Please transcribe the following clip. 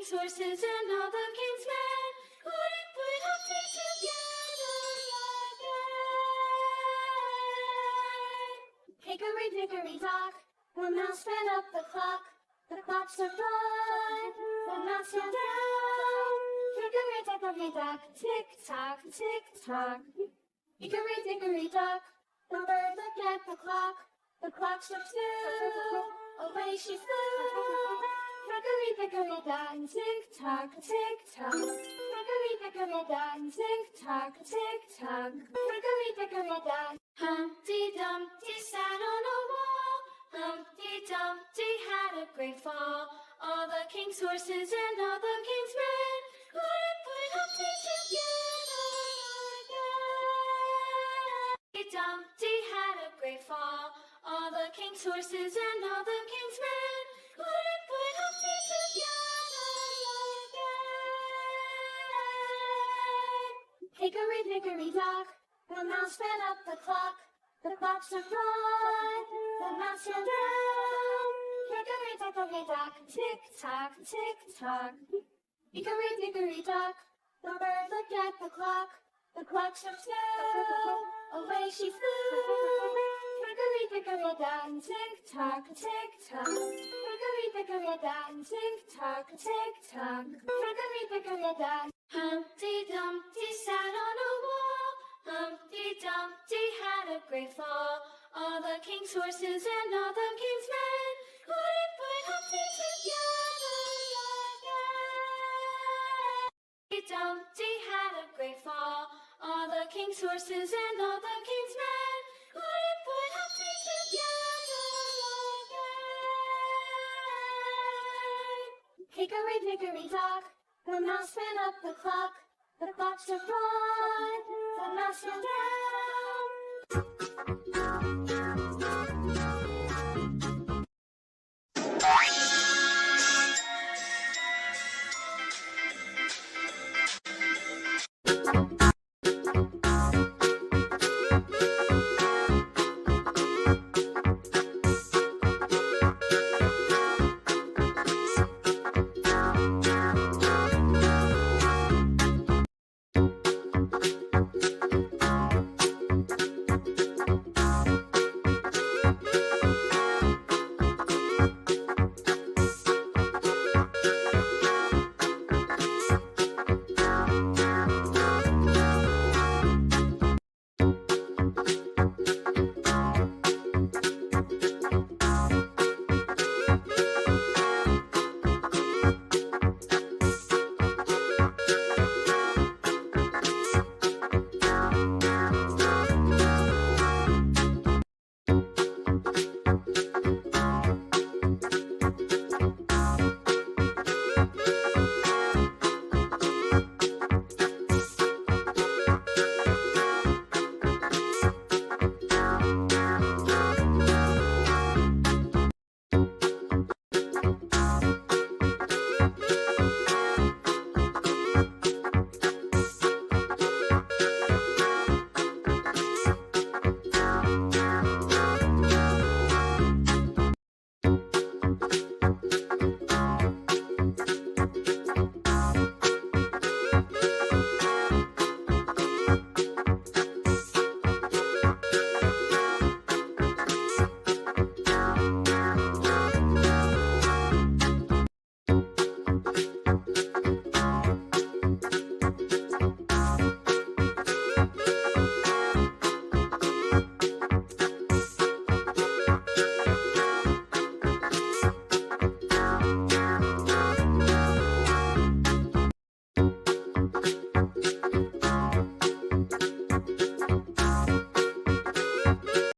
king's horses and all the king's men couldn't put Humpty together again. Hickory dickory dock, the mouse ran up the clock. The clock struck one, the mouse ran down. Hickory dickory dock, tick tock, tick tock. Hickory dickory dock, the bird looked at the clock. The clock struck two, away she flew. Hickory dickory dock, tick tock, tick tock. Hickory dickory dock, tick tock, tick tock. Hickory dickory dock. Humpty Dumpty sat on a wall. Humpty Dumpty had a great fall. All the king's horses and all the king's men couldn't put Humpty together again. Humpty Dumpty had a great fall. All the king's horses and all the king's men couldn't put Humpty together again. Hickory dickory dock, the mouse ran up the clock. The clock struck one, the mouse ran down. Hickory dickory dock, tick tock, tick tock. Hickory dickory dock, the bird looked at the clock. The clock struck two, away she flew. Hickory dickory dock, tick tock, tick tock. Hickory dickory dock, tick tock, tick tock. Hickory dickory dock. Humpty Dumpty sat on a wall. Humpty Dumpty had a great fall. All the king's horses and all the king's men couldn't put Humpty together again. Humpty Dumpty had a great fall. All the king's horses and all the king's men couldn't put Humpty together again. Hickory dickory dock, the mouse ran up the clock. The clock struck one, the mouse ran down.